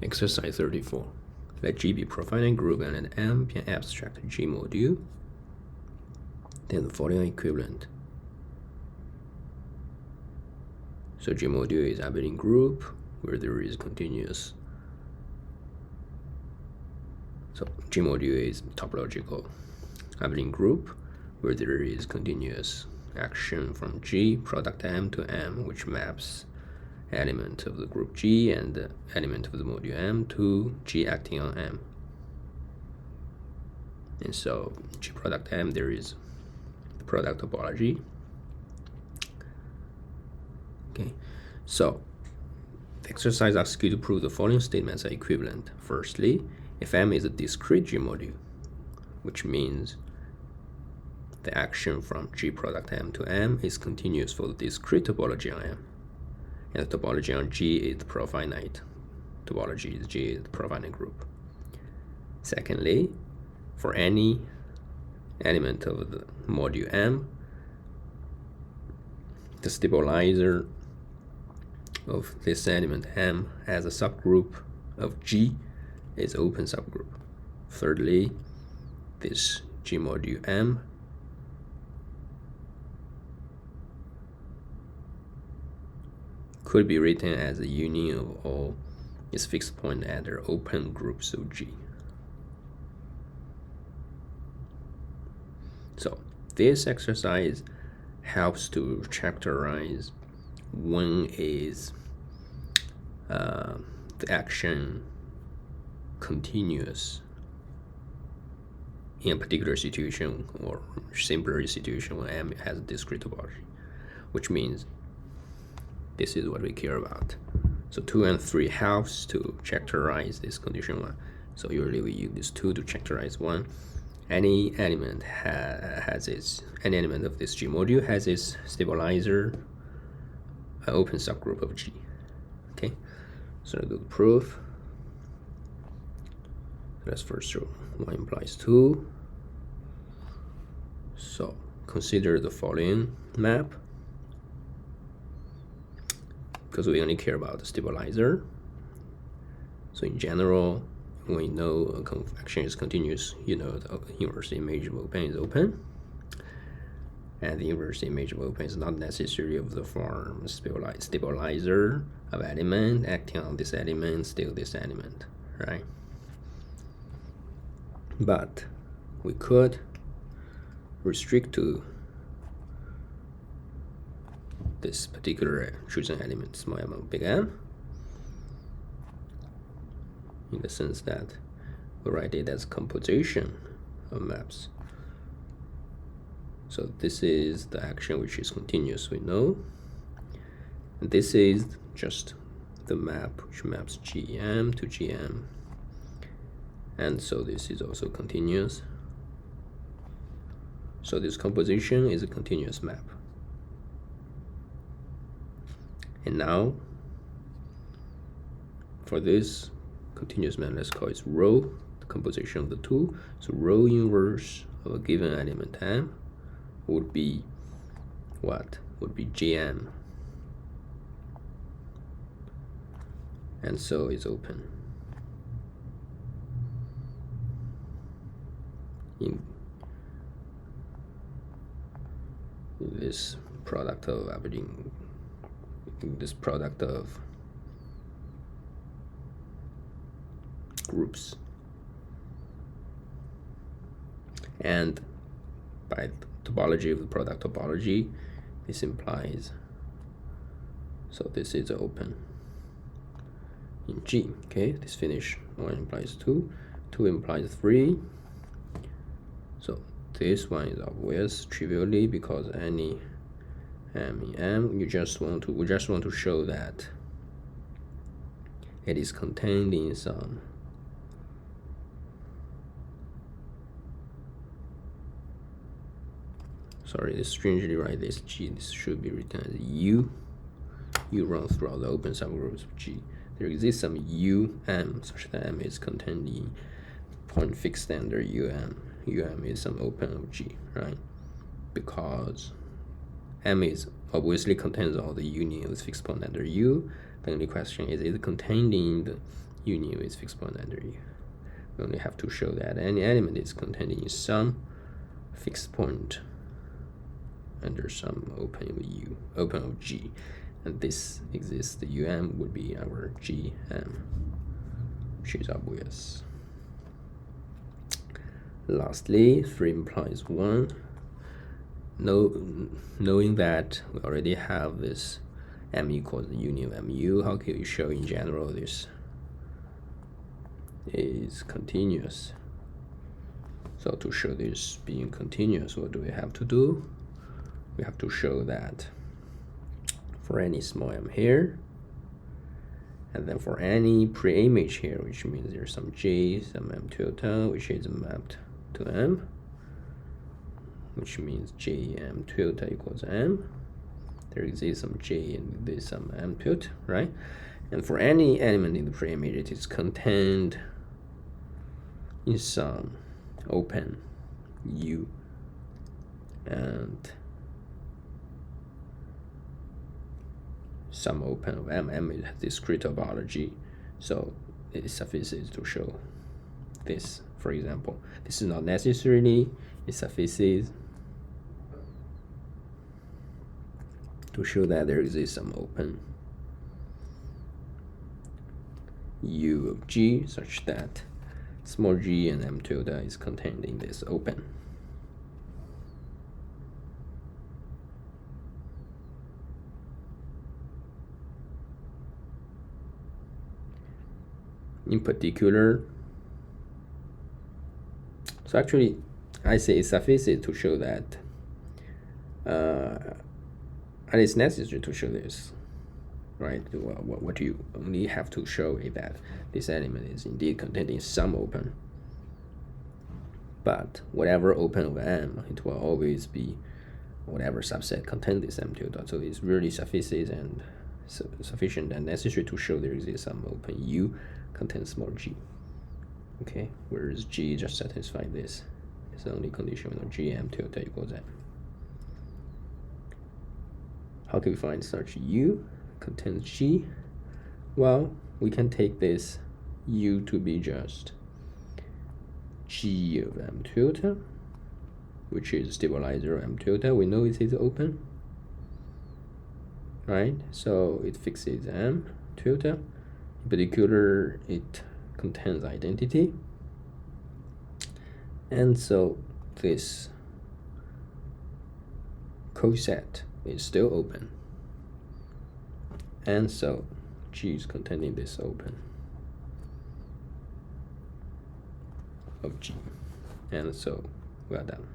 Exercise 34. Let G be a profiling group and let M be an abstract G module. Then the following equivalent. So G module is abelian group where there is continuous. So G module is topological abelian group where there is continuous action from G product M to M, which maps element of the group G and the element of the module M to G acting on M. And so G product M, there is the product topology. Okay, so the exercise asks you to prove the following statements are equivalent. Firstly, if M is a discrete G module, which means the action from G product M to M is continuous for the discrete topology on M. And the topology on G is the profinite topology, is G is the profinite group. Secondly, for any element of the module M, the stabilizer of this element M as a subgroup of G is open subgroup. Thirdly, this G module M could be written as a union of all its fixed points at their open groups of G. So this exercise helps to characterize when is the action continuous in a particular situation or simpler situation when M has a discrete topology, which means this is what we care about. So 2 and 3 helps to characterize this condition 1. So usually we use this 2 to characterize 1. Any element any element of this G module has its stabilizer an open subgroup of G. Okay, so let's do the proof. Let's first show 1 implies 2. So consider the following map, because we only care about the stabilizer. So in general, when you know a convection is continuous, you know the inverse image of open is open. And the inverse image of open is not necessarily of the form stabilizer of element acting on this element, still this element, right? But we could restrict to this particular chosen element, small m, big M, in the sense that we write it as composition of maps. So this is the action which is continuous, we know. And this is just the map which maps GM to GM. And so this is also continuous. So this composition is a continuous map. And now, for this continuous map, let's call it rho, the composition of the two. So rho inverse of a given element M would be what? Would be GM. And so it's open. In this product of abelian, this product of groups, and by topology of the product topology, this implies, so this is open in G. Okay, this finish 1 implies 2, 2 implies 3. So this one is obvious trivially because any M in M, we just want to show that it is contained in some this strangely write this G, this should be written as U. U runs throughout the open subgroups of G. There exists some UM such that M is contained in point fixed under UM. UM is some open of G, right? Because M is obviously contains all the union of fixed point under U. The only question is it contained in the union with fixed point under U. We only have to show that any element is contained in some fixed point under some open of U, open of G, and this exists. The UM would be our GM, which is obvious. Lastly, 3 implies 1. Knowing that we already have this M equals the union of MU, how can we show in general this is continuous? So to show this being continuous, what do we have to do? We have to show that for any small m here, and then for any pre-image here, which means there's some J, some M tilde, which is mapped to M, which means JM tilde equals M. There exists some J and there's some M tilde, right? And for any element in the pre-image, it is contained in some open U and some open of M. M is discrete topology, so it suffices to show this. For example, this is not necessarily, it suffices to show that there exists some open U of G such that small g and M tilde is contained in this open. In particular, so actually I say it suffices to show that and it's necessary to show this, right? Well, what you only have to show is that this element is indeed contained in some open, but whatever open of M, it will always be whatever subset contains this M tilde. So it's really suffices and sufficient and necessary to show there exists some open U contains small g. Okay, whereas G just satisfies this. It's the only condition when GM tilde equals M. How can we find such U contains G? Well, we can take this U to be just G of M tilde, which is stabilizer M tilde. We know it is open, right? So it fixes M tilde. In particular, it contains identity. And so this coset is still open. And so G is containing this open of G. And so we are done.